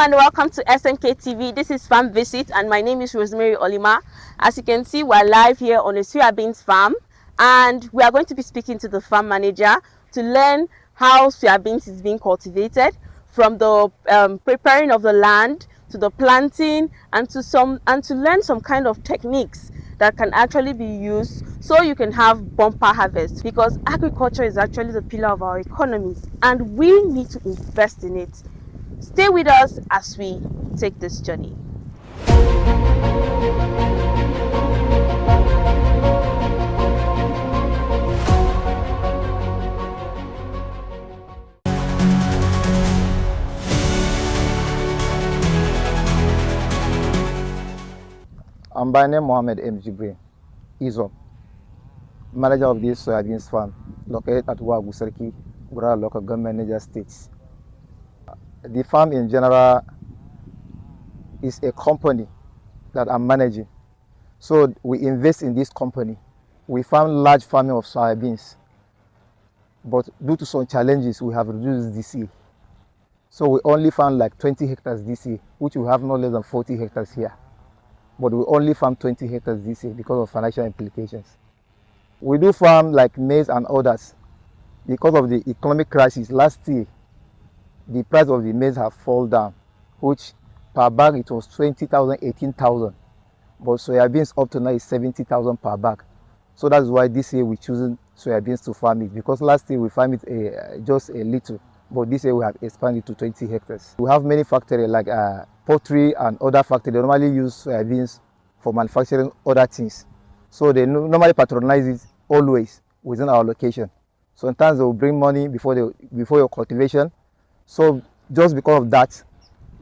and welcome to SNK TV. This is Farm Visit and my name is Rosemary Olima. As you can see, we're live here on a soybeans farm and we are going to be speaking to the farm manager to learn how soybeans is being cultivated, from the preparing of the land to the planting, and to learn some kind of techniques that can actually be used so you can have bumper harvest, because agriculture is actually the pillar of our economy and we need to invest in it. Stay with us as we take this journey. I'm by name Mohammed Izom, manager of this soybeans farm located at Wagusarki, Gura local government Niger States. The farm in general is a company that I'm managing. So we invest in this company. We farm large farming of soybeans, but due to some challenges, we have reduced this year. So we only farm like 20 hectares this year, which we have no less than 40 hectares here. But we only farm 20 hectares this year because of financial implications. We do farm like maize and others. Because of the economic crisis last year, the price of the maize have fallen down, which per bag it was 20,000, 18,000. But soybeans up to now is 70,000 per bag. So that's why this year we're choosing soybeans to farm it, because last year we farmed it just a little, but this year we have expanded to 20 hectares. We have many factories like poultry and other factories. They normally use soybeans for manufacturing other things. So they normally patronize it always within our location. Sometimes they will bring money before your cultivation. So just because of that,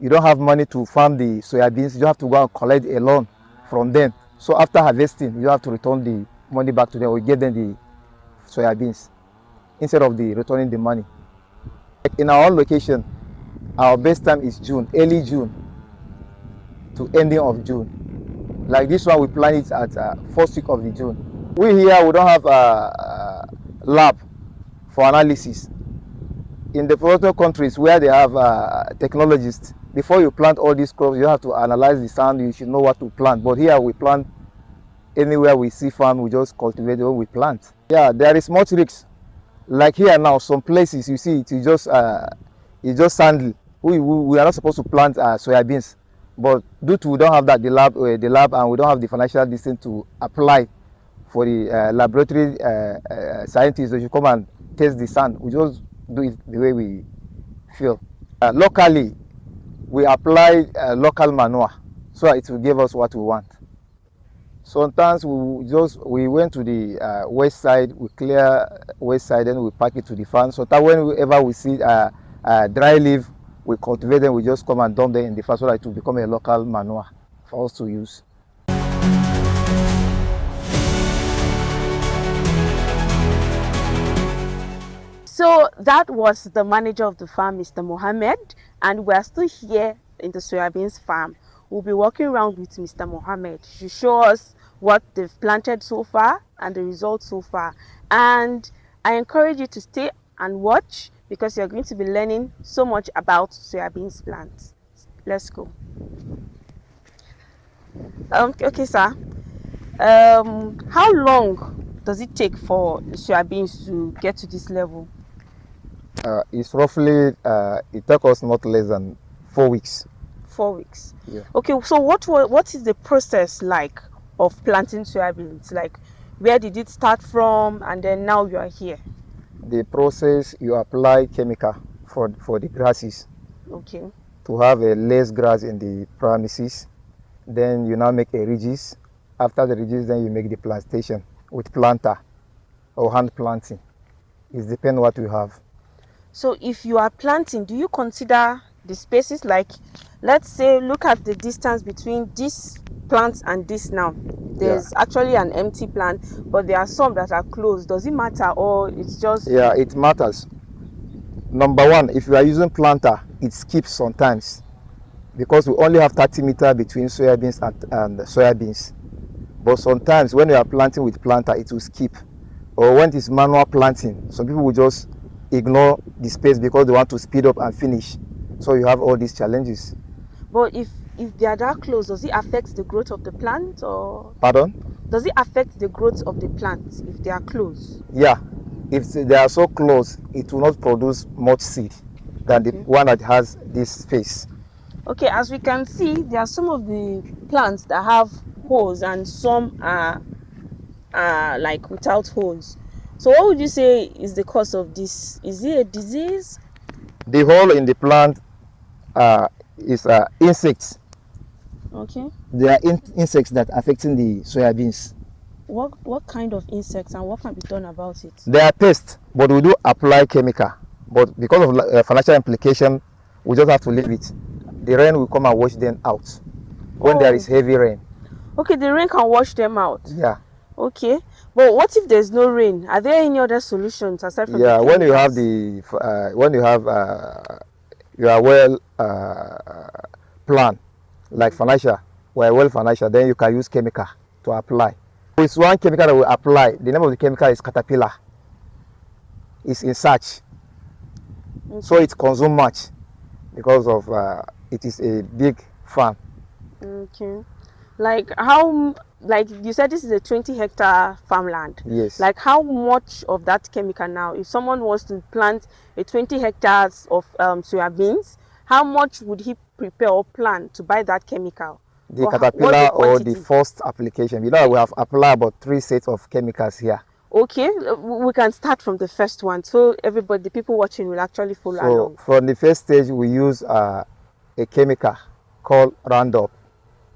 you don't have money to farm the soybeans. You have to go and collect a loan from them. So after harvesting, you have to return the money back to them. We give them the soybeans instead of returning the money. In our own location, our best time is June, early June to ending of June. Like this one, we plant it at first week of the June. We here, we don't have a lab for analysis. In the developing countries where they have technologists, before you plant all these crops, you have to analyze the sound. You should know what to plant. But here we plant anywhere we see farm, we just cultivate when we plant. Yeah, there is much risks. Like here now, some places you see it's just sandy. We are not supposed to plant soybeans, but due to we don't have that the lab and we don't have the financial distance to apply for the laboratory scientists that should come and test the sand. We just do it the way we feel. Locally, we apply local manure so that it will give us what we want. Sometimes we went to the west side, we clear west side, and we pack it to the farm. So that whenever we see dry leaf, we cultivate them, we just come and dump them in the farm so that it will become a local manure for us to use. So that was the manager of the farm, Mr. Mohammed, and we're still here in the soybeans farm. We'll be walking around with Mr. Mohammed to show us what they've planted so far and the results so far. And I encourage you to stay and watch, because you're going to be learning so much about soybeans plants. Let's go. Okay, sir. How long does it take for the soybeans to get to this level? It's roughly, it took us not less than 4 weeks. 4 weeks. Yeah. Okay, so what is the process like of planting soybeans? Like, where did it start from, and then now you are here? The process, you apply chemical for the grasses. Okay. To have a less grass in the premises. Then you now make a ridges. After the ridges, then you make the plantation with planter or hand planting. It depends what you have. So if you are planting, do you consider the spaces? Like, let's say, look at the distance between this plant and this now. There's actually an empty plant, but there are some that are closed. Does it matter, or it's just... Yeah, it matters. Number one, if you are using planter, it skips sometimes, because we only have 30 meters between soybeans and soybeans. But sometimes when you are planting with planter, it will skip. Or when it's manual planting, some people will just ignore the space because they want to speed up and finish. So you have all these challenges. But if they are that close, does it affect the growth of the plant, or Pardon? does it affect the growth of the plant if they are close? Yeah, if they are so close, it will not produce much seed than the Okay. one that has this space. Okay, as we can see, there are some of the plants that have holes and some are like without holes. So what would you say is the cause of this? Is it a disease? The hole in the plant is insects. Okay. There are insects that are affecting the soybeans. What kind of insects, and what can be done about it? They are pests, but we do apply chemical. But because of financial implication, we just have to leave it. The rain will come and wash them out when there is heavy rain. Okay, the rain can wash them out. Yeah. Okay, but what if there's no rain? Are there any other solutions aside from Yeah, the when you have chemicals? you are well planned, like financial, we are well financial, then you can use chemical to apply. It's one chemical that we apply. The name of the chemical is caterpillar. It's in search, Okay. so it consumes much because of it is a big farm. Okay. Like how, like you said, this is a 20-hectare farmland. Yes. Like how much of that chemical now, if someone wants to plant a 20 hectares of soybeans, how much would he prepare or plan to buy that chemical? The Or what's caterpillar the or the quantity? first application. You know, we have applied about 3 sets of chemicals here. Okay, we can start from the first one, so everybody, the people watching, will actually follow So along. from the first stage, we use a chemical called Roundup.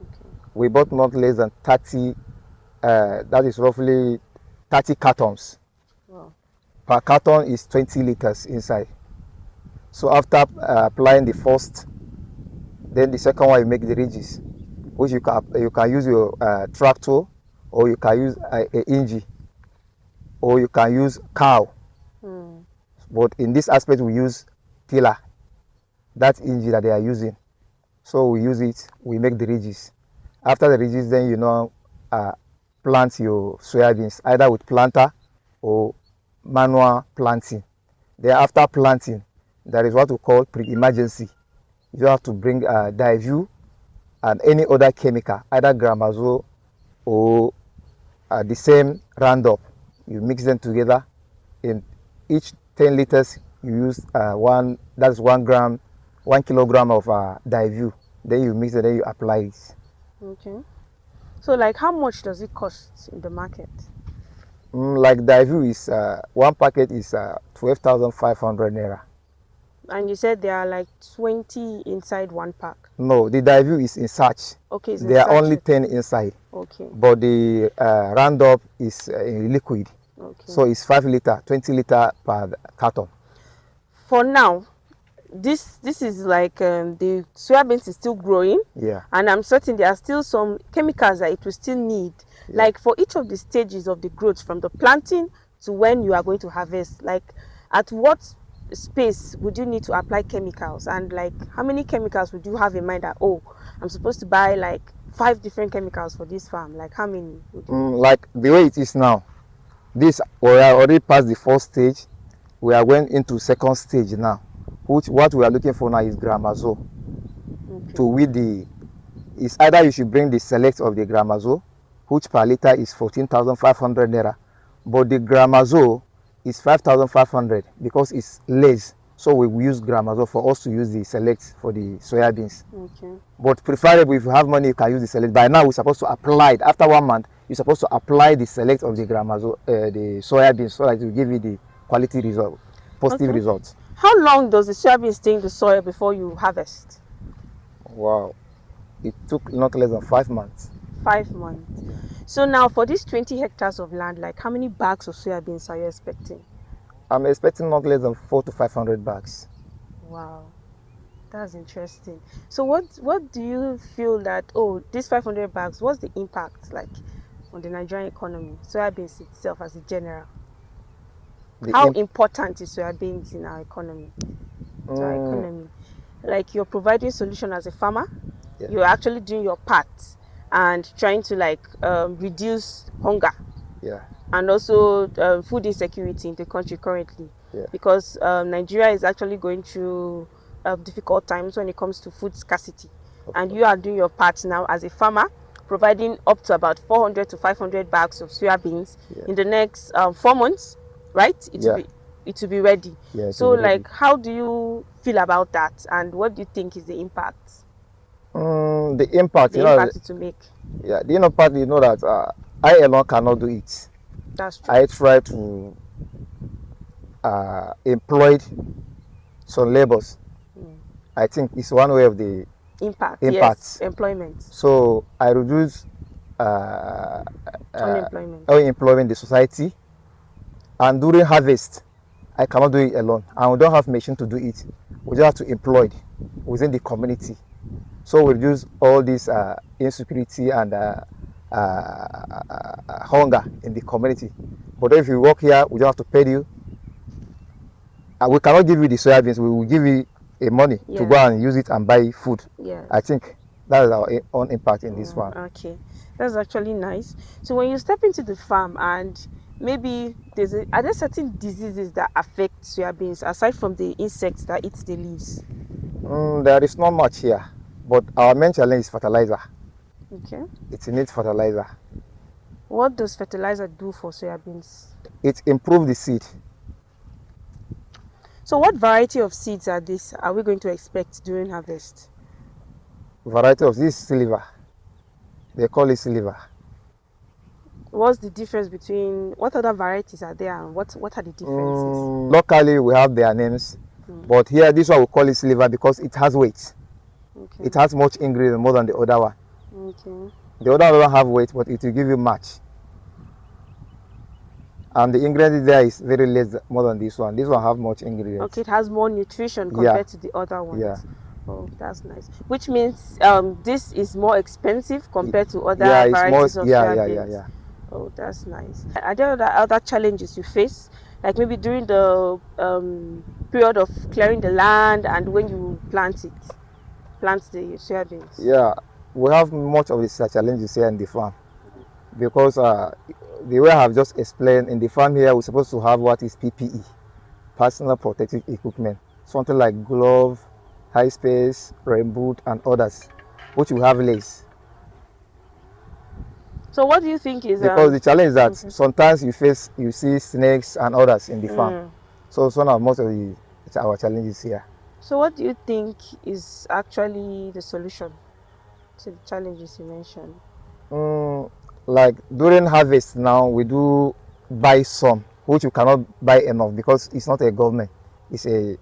Okay. We bought not less than 30, that is roughly 30 cartons. Wow. Per carton is 20 liters inside. So after applying the first, then the second one you make the ridges, which you can use your tractor, or you can use a engine, or you can use cow. But in this aspect we use tiller, that engine that they are using. So we use it, we make the ridges. After the ridges, then you know plant your soybeans either with planter or manual planting. Then after planting, there is what we call pre-emergency. You have to bring Diview and any other chemical, either Gramazole or the same Roundup. You mix them together. In each 10 liters, you use that's 1 gram, 1 kilogram of Diview. Then you mix it, then you apply it. Okay. So like how much does it cost in the market? Like Diview is, one packet is 12,500 naira. And you said there are like 20 inside one pack. No, the Diview is in search. Okay, it's in there are sachet. only 10 inside. Okay. But the Roundup is in liquid. Okay. So it's 5 liter, 20 liter per carton. For now, this is like the soybeans is still growing. Yeah. And I'm certain there are still some chemicals that it will still need. Yeah. Like for each of the stages of the growth, from the planting to when you are going to harvest, like at what space would you need to apply chemicals, and like how many chemicals would you have in mind that, oh, I'm supposed to buy like 5 different chemicals for this farm? Like how many would you like the way it is now, this we are already past the first stage, we are going into second stage now, which what we are looking for now is Gramazole. Okay. To weed the, is either you should bring the select of the Gramazole, which per liter is 14,500 naira, but the Gramazole is 5,500 because it's less. So we use Gramazole for us to use the select for the soybeans. Okay. But preferable, if you have money, you can use the select. By now, we're supposed to apply it. After 1 month, you're supposed to apply the select of the Gramazole, the soybeans, so that it will give you the quality result, positive results. How long does the soybean stay in the soil before you harvest? Wow, it took not less than 5 months. 5 months. So now for these 20 hectares of land, like how many bags of soybeans are you expecting? I'm expecting not less than 400 to 500 bags. Wow, that's interesting. So what do you feel that, oh, these 500 bags, what's the impact like on the Nigerian economy, soybeans itself as a general? How important is soybeans in our economy? To our economy, like you're providing solution as a farmer, yeah. You're actually doing your part and trying to like reduce hunger, yeah, and also food insecurity in the country currently, yeah. Because Nigeria is actually going through difficult times when it comes to food scarcity. and you are doing your part now as a farmer, providing up to about 400 to 500 bags of soya beans Yeah. in the next 4 months, right? Yeah. It will be ready. Yeah, it So, will be ready. like, how do you feel about that, and what do you think is the impact? The impact, The impact it will make. yeah, the impact, that I alone cannot do it. That's true. I try to employ some labors. Mm. I think it's one way of the Impact, yes, impacts. employment, So I reduce uh, unemployment. unemployment in the society. And during harvest, I cannot do it alone. And we don't have machine to do it. We just have to employ within the community. So we reduce all this insecurity and hunger in the community. But if you work here, we don't have to pay you. We cannot give you the soybeans. We will give you a money to go and use it and buy food. Yes. I think that is our own impact in this farm. Okay, that's actually nice. So when you step into the farm, and maybe are there certain diseases that affect soybeans aside from the insects that eat the leaves? There is not much here, but our main challenge is fertilizer. Okay. It needs fertilizer. What does fertilizer do for soybeans? It improves the seed. So what variety of seeds are we going to expect during harvest? Variety of this silver. They call it silver. What's the difference between, what other varieties are there, and what are the differences? Locally, we have their names, but here this one we call it silver because it has weight. Okay. It has much ingredient more than the other one. Okay. The other one don't have weight, but it will give you much. And the ingredient there is very less more than this one. This one have much ingredients. Okay, it has more nutrition compared to the other ones. Yeah. Oh, that's nice. Which means this is more expensive compared to other varieties of soybeans. Yeah. Oh, that's nice. Are there other challenges you face? Like maybe during the period of clearing the land and when you plant the soybeans? Yeah, we have much of these challenges here in the farm because the way I have just explained, in the farm here we're supposed to have what is PPE, personal protective equipment, something like glove, high space, rain boot, and others, which we have less. So what do you think is because the challenge is that sometimes you see snakes and others in the farm. So it's one of most of our challenges here. So what do you think is actually the solution to the challenges you mentioned? Like during harvest now, we do buy some, which you cannot buy enough because it's not a government, it's a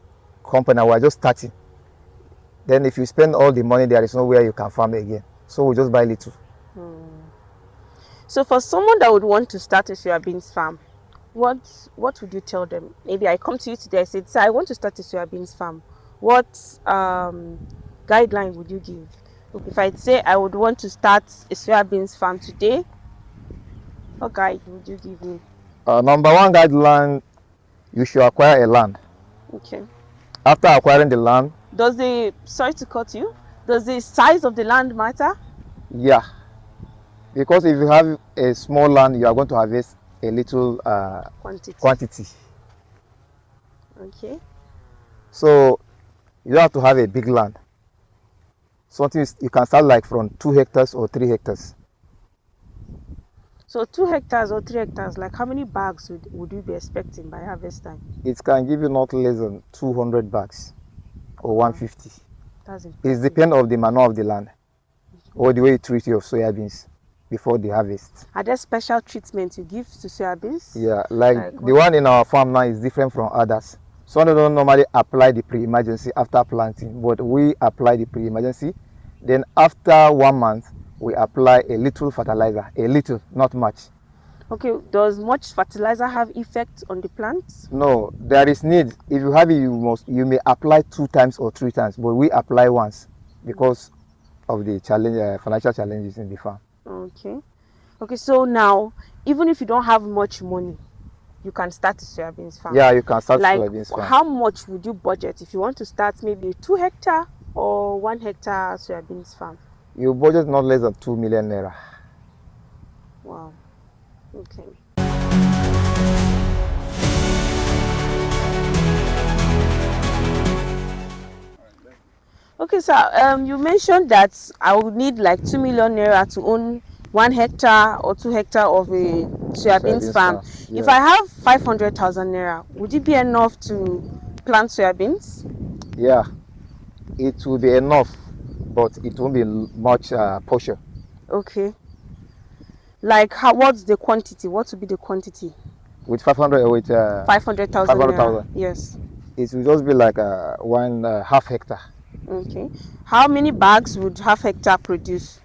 company. We're just starting. Then if you spend all the money, there is nowhere you can farm again. So we just buy little. So for someone that would want to start a soybeans farm, what would you tell them? Maybe I come to you today, I said, "Sir, I want to start a soybeans farm." What guideline would you give? If I'd say I would want to start a soybeans farm today, what guide would you give me? Number one guideline, you should acquire a land. Okay. After acquiring the land, sorry to cut you, does the size of the land matter? Yeah. Because if you have a small land, you are going to harvest a little quantity. Okay. So you don't have to have a big land. Something you can start like from 2 hectares or 3 hectares. So 2 hectares or 3 hectares, like how many bags would you be expecting by harvest time? It can give you not less than 200 bags or 150. That's impressive. It depends on the manure of the land or the way you treat your soybeans before the harvest. Are there special treatments you give to soybeans? Yeah, like the one in our farm now is different from others. Some don't normally apply the pre-emergency after planting, but we apply the pre-emergency. Then after 1 month, we apply a little fertilizer, a little, not much. Okay, does much fertilizer have effect on the plants? No, there is need. If you have it, you may apply 2 times or 3 times, but we apply once because of the financial challenges in the farm. Okay, so now, even if you don't have much money, you can start a soybeans farm. Yeah, you can start soybeans farm. How much would you budget if you want to start maybe a 2 hectare or 1 hectare soybeans farm? You budget not less than 2 million naira. Wow. Okay. Okay, so you mentioned that I would need like 2 million naira to own 1 hectare or 2 hectare of a soybeans Soybeans farm. farm. If Yeah, I have 500,000 naira, would it be enough to plant soybeans? yeah, it will be enough, but it won't be much portion. Okay. Like how? What's the quantity? What would be the quantity? With 500, with 500,000 naira. 500,000, Yes. it will just be like one half hectare. Okay. How many bags would half hectare produce?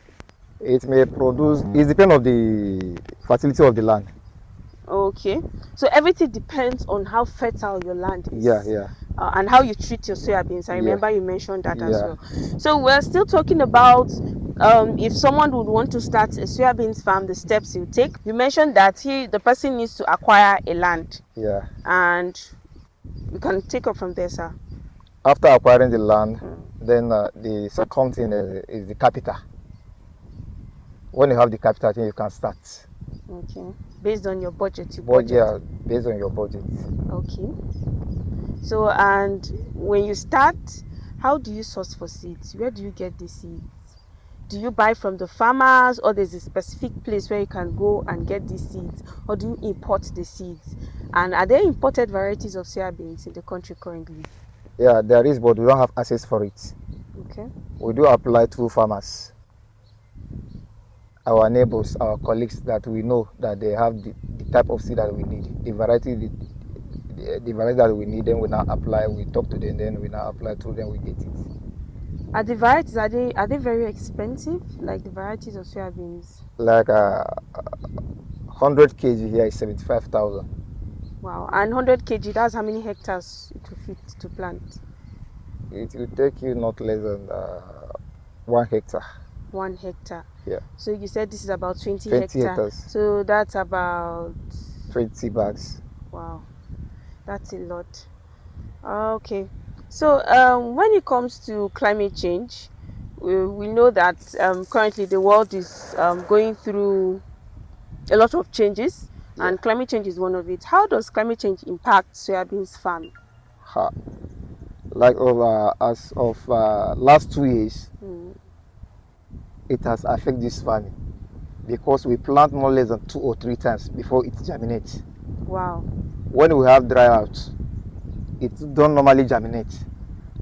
It may produce. It depends on the fertility of the land. Okay. So everything depends on how fertile your land Yeah, is. yeah, And how you treat your soybeans. I yeah, remember you mentioned that as yeah, well. So we're still talking about if someone would want to start a soybeans farm, the steps you take. You mentioned that the person needs to acquire a land, yeah. and you can take up from there, sir. After acquiring the land, Mm, then the second thing is the capital. When you have the capital, then you can start. okay. Based on your budget, you But budget. yeah, based on your budget. Okay. So and when you start, how do you source for seeds? Where do you get the seeds? Do you buy from the farmers, or there's a specific place where you can go and get these seeds, or do you import the seeds? And are there imported varieties of soybeans in the country currently? Yeah, there is, but we don't have access for it. Okay. We do apply to farmers, our neighbors, our colleagues that we know that they have the type of seed that we need, the variety, the variety that we need. Then we now apply. We talk to them, then we now apply to them. We get it. Are the varieties, are they very expensive? Like the varieties of soybeans? Like 100 kg here is 75,000. Wow. And 100 kg, that's how many hectares it will fit to plant? It will take you not less than 1 hectare. 1 hectare. Yeah. So you said this is about 20 20 hectare. hectares. So that's about 20 bags. wow. That's a lot. Okay. So when it comes to climate change, we know that currently the world is going through a lot of changes, Yeah. and climate change is one of it. How does climate change impact soybeans farming? Ha. Like as of last 2 years, Mm, it has affected this farming because we plant no less than 2 or 3 times before it germinates. wow. When we have dry out, it don't normally germinate,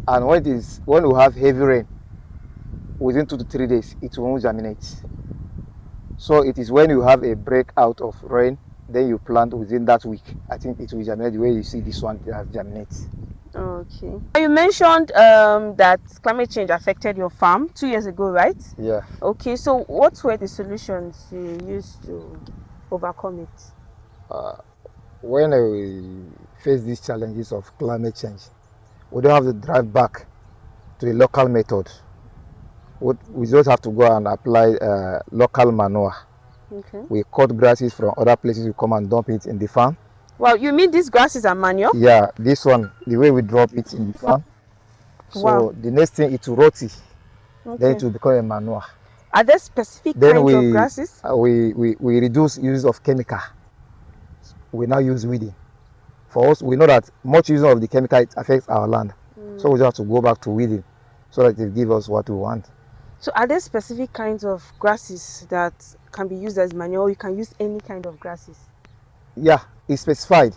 and when we have heavy rain, within 2 to 3 days, it won't germinate. So it is when you have a breakout of rain, then you plant within that week. I think it will germinate the way you see this one has germinates. Okay. You mentioned that climate change affected your farm 2 years ago, right? Yeah. Okay, so what were the solutions you used to overcome it? When we face these challenges of climate change, we don't have to drive back to the local method. We just have to go and apply local manure. Okay. We cut grasses from other places, we come and dump it in the farm. Well, you mean these grasses are manure? Yeah, this one, the way we drop it in the farm. Wow. So the next thing, it will rot, then Okay. it will become a manure. Are there specific Then kinds of grasses? we reduce use of chemical. We now use weeding. For us, we know that much use of the chemical, it affects our land. So we just have to go back to weeding so that it gives us what we want. So are there specific kinds of grasses that can be used as manure, or you can use any kind of grasses? Yeah, it's specified.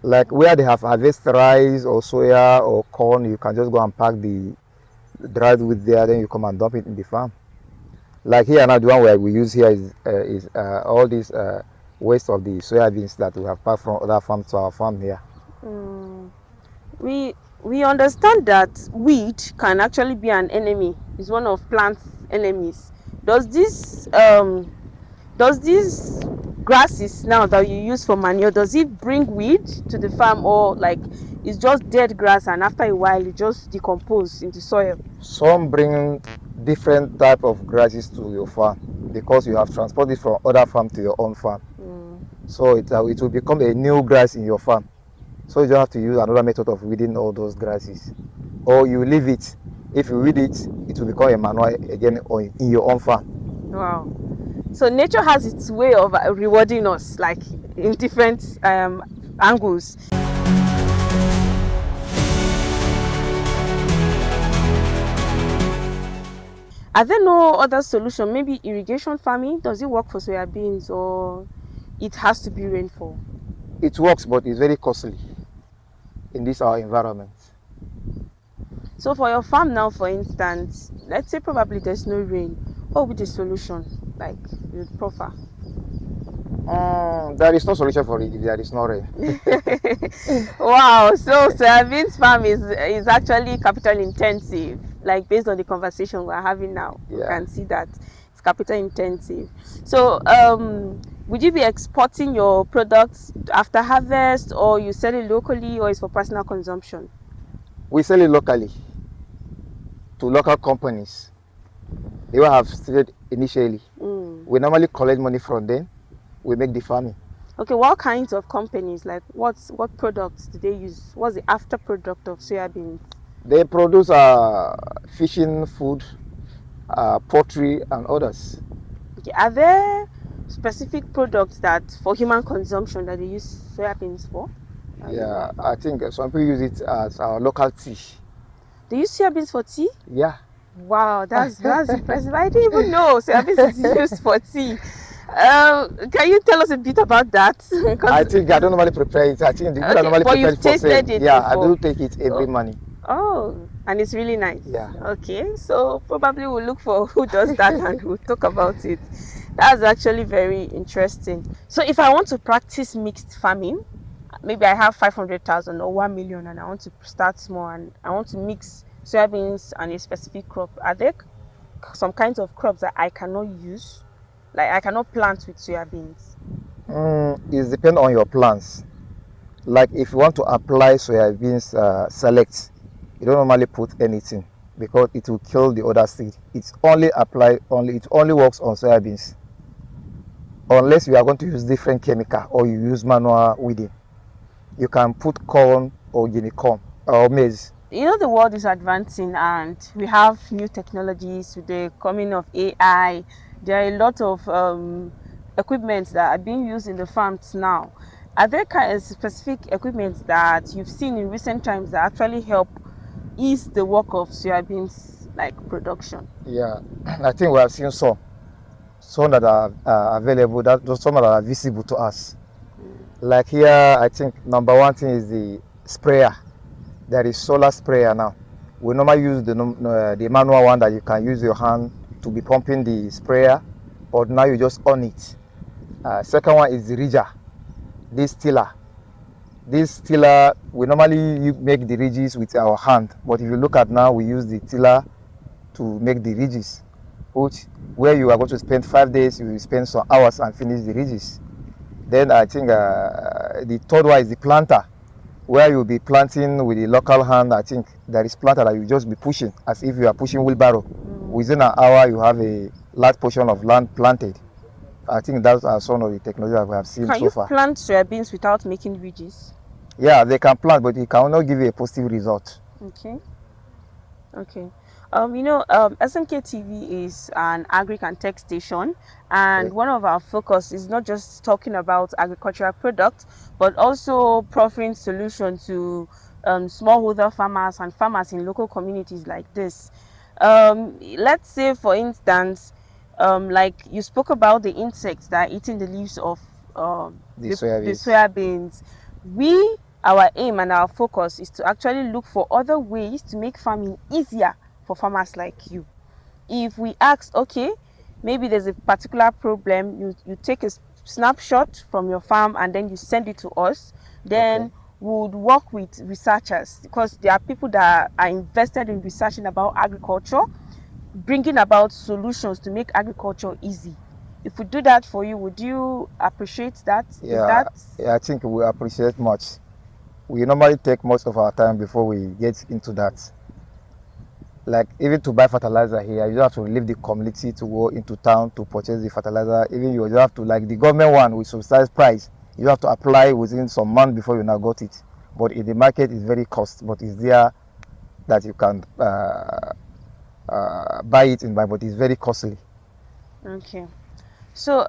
Like where they have harvested rice or soya or corn, you can just go and pack the dried wheat there, then you come and dump it in the farm. Like here now, the one where we use here is all these waste of the soybeans that we have packed from other farms to our farm here. Mm. We understand that weed can actually be an enemy. It's one of plants' enemies. Does these grasses now that you use for manure, does it bring weed to the farm, or like it's just dead grass and after a while it just decomposes into soil? Some bring different type of grasses to your farm because you have transported from other farm to your own farm. So it will become a new grass in your farm. So you just have to use another method of weeding all those grasses, or you leave it. If you weed it, it will become a manure again in your own farm. Wow. So nature has its way of rewarding us, like in different angles. Are there no other solution? Maybe irrigation farming? Does it work for soybeans, or it has to be rainfall? It works, but it's very costly in this our environment. So for your farm now, for instance, let's say probably there's no rain. What would be the solution like you'd prefer? There is no solution for it if there is no rain. Wow, so soybeans farm is actually capital intensive. Like based on the conversation we're having now, you Yeah. can see that it's capital intensive. So would you be exporting your products after harvest, or you sell it locally, or it's for personal consumption? We sell it locally to local companies. They will have started initially. We normally collect money from them. We make the farming. Okay, what kinds of companies? Like what products do they use? What's the after product of soybeans? They produce fishing food, poultry, and others. Okay, are there specific products that for human consumption that they use soybeans for? Yeah, I think some people use it as our local tea. They use soybeans for tea? Yeah. Wow, that's impressive. I didn't even know soybeans is used for tea. Can you tell us a bit about that? I think I don't normally prepare it. I think the people normally but prepare you've it for sale. tasted it Yeah, before. I do take it every morning. Oh, and it's really nice. Yeah. Okay, so probably we'll look for who does that and we'll talk about it. That's actually very interesting. So if I want to practice mixed farming, maybe I have 500,000 or 1 million and I want to start small and I want to mix soybeans and a specific crop, are there some kinds of crops that I cannot use? Like I cannot plant with soybeans? It depends on your plans. Like if you want to apply soybeans select, you don't normally put anything because it will kill the other seed. It only works on soybeans. Unless you are going to use different chemical or you use manual weeding. You can put corn or guinea corn or maize. You know, the world is advancing and we have new technologies with the coming of AI. There are a lot of equipment that are being used in the farms now. Are there kind of specific equipment that you've seen in recent times that actually help ease the work of soybeans like production? Yeah, I think we have seen some that are available, some that are visible to us. Like here, I think number one thing is the sprayer. There is solar sprayer now. We normally use the manual one that you can use your hand to be pumping the sprayer, but now you just on it. Second one is the ridger, this tiller. This tiller, we normally make the ridges with our hand, but if you look at now, we use the tiller to make the ridges, where you are going to spend 5 days, you will spend some hours and finish the ridges. Then I think the third one is the planter, where you'll be planting with the local hand. I think there is planter that you just be pushing as if you are pushing wheelbarrow. Within an hour, you have a large portion of land planted. I think that's some of the technology that we have seen so far. Can you plant soybeans without making ridges? Yeah, they can plant, but it cannot give you a positive result. Okay. Okay. SMK TV is an agri and tech station, and one of our focus is not just talking about agricultural products, but also proffering solutions to smallholder farmers and farmers in local communities like this. Let's say, for instance, like you spoke about the insects that are eating the leaves of the soybeans. Our aim and our focus is to actually look for other ways to make farming easier for farmers like you. If we ask, okay, maybe there's a particular problem, you take a snapshot from your farm and then you send it to us, then we would work with researchers, because there are people that are invested in researching about agriculture, bringing about solutions to make agriculture easy. If we do that for you, would you appreciate that? Yeah, I think we appreciate much. We normally take most of our time before we get into that. Like even to buy fertilizer here, you have to leave the community to go into town to purchase the fertilizer. Even you have to, like the government one with subsidized price, you have to apply within some months before you now got it. But in the market, it's very cost, but it's there that you can buy it in buy, but it's very costly. Okay. So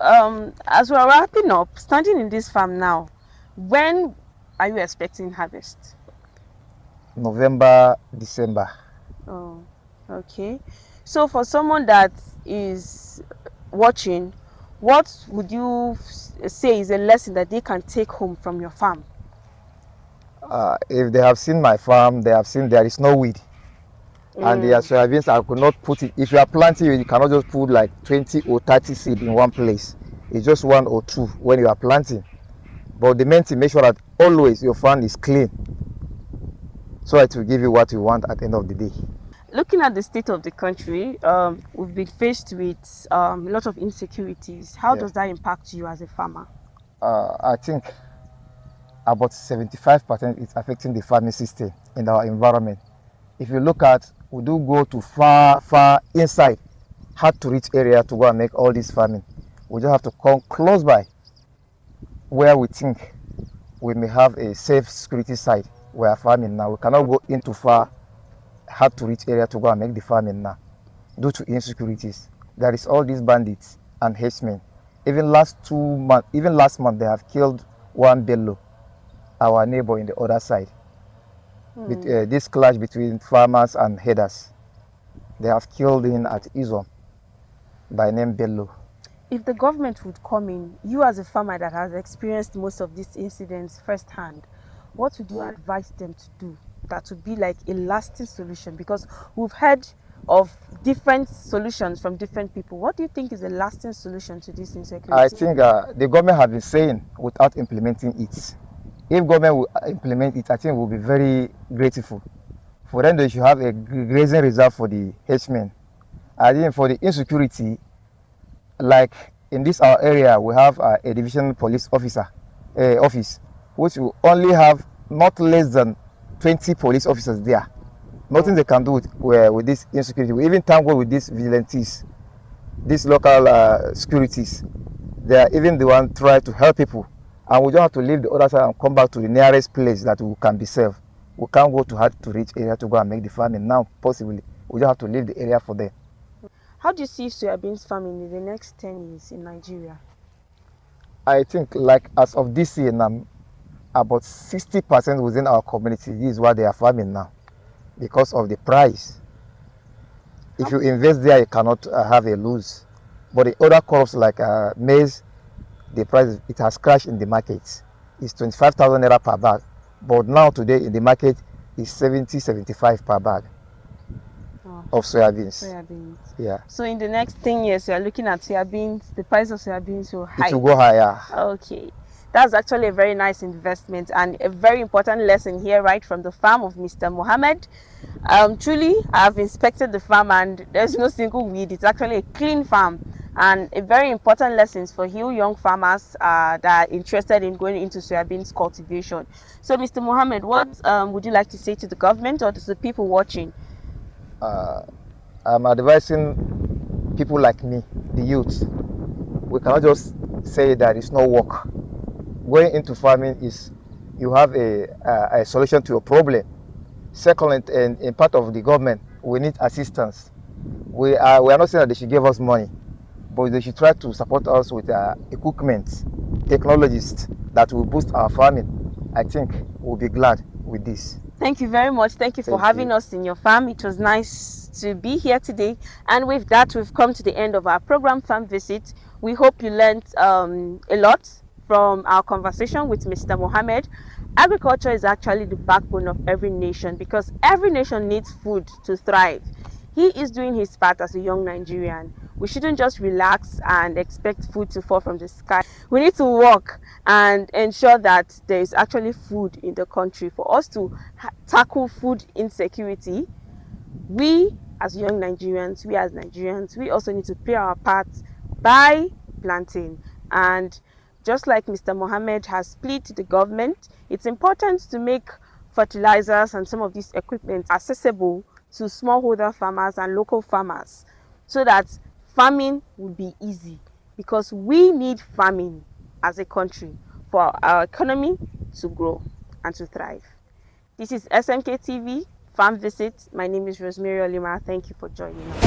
as we're wrapping up, standing in this farm now, when are you expecting harvest? November, December. Oh, okay. So for someone that is watching, what would you say is a lesson that they can take home from your farm? If they have seen my farm, they have seen there is no weed. And the Mm. soybeans, I could not put it. If you are planting, you cannot just put like 20 or 30 seed in one place. It's just one or two when you are planting. But the main thing, make sure that always your farm is clean, so it will give you what you want at the end of the day. Looking at the state of the country, we've been faced with a lot of insecurities. How Yeah. does that impact you as a farmer? I think about 75% is affecting the farming system in our environment. If you look at, we do go to far inside, hard to reach area to go and make all this farming. We just have to come close by where we think we may have a safe security site where farming now. We cannot go into far, hard to reach area to go and make the farming now due to insecurities. There is all these bandits and herdsmen. Even last month, they have killed one bello, our neighbor in the other side. This clash between farmers and herders, they have killed him at Izom by name Bello. If the government would come in, you as a farmer that has experienced most of these incidents firsthand, what would you advise them to do that would be like a lasting solution? Because we've heard of different solutions from different people. What do you think is a lasting solution to this insecurity? I think the government have been saying without implementing it. If government will implement it, I think we'll be very grateful. For them, they should have a grazing reserve for the herdsmen. I think for the insecurity, like in this our area, we have a division police officer office, which will only have not less than 20 police officers there. Nothing they can do with this insecurity. We even thank God with these vigilantes, these local securities. They are even the one try to help people, and we don't have to leave the other side and come back to the nearest place that we can be safe. We can't go to hard to reach area to go and make the farming now. Possibly, we just have to leave the area for them. How do you see soybeans farming in the next 10 years in Nigeria? I think, like as of this year now, about 60% within our community is what they are farming now, because of the price. If you invest there, you cannot have a lose. But the other crops like maize, the price it has crashed in the market. It's 25,000 naira per bag, but now today in the market is 75 per bag of soybeans. Yeah. So in the next 10 years, you are looking at soybeans, the price of soybeans will high. It will go higher. Okay. That's actually a very nice investment and a very important lesson here right from the farm of Mr. Mohammed. Truly, I've inspected the farm and there's no single weed. It's actually a clean farm, and a very important lesson for you young farmers that are interested in going into soybeans cultivation. So Mr. Mohammed, what would you like to say to the government or to the people watching? I'm advising people like me, the youth. We cannot just say that it's no work. Going into farming is you have a solution to your problem. Second, in part of the government, we need assistance. We are not saying that they should give us money, but they should try to support us with equipment, technologies that will boost our farming. I think we'll be glad with this. Thank you very much. Thank you for having us in your farm. It was nice to be here today. And with that, we've come to the end of our program Farm Visit. We hope you learned a lot from our conversation with Mr. Mohammed. Agriculture is actually the backbone of every nation because every nation needs food to thrive. He is doing his part as a young Nigerian. We shouldn't just relax and expect food to fall from the sky. We need to work and ensure that there is actually food in the country. For us to tackle food insecurity, we as young Nigerians, we also need to play our part by planting. And just like Mr. Mohammed has pleaded to the government, it's important to make fertilizers and some of these equipment accessible to smallholder farmers and local farmers so that farming will be easy, because we need farming as a country for our economy to grow and to thrive. This is SMK TV Farm Visit. My name is Rosemary Olima. Thank you for joining us.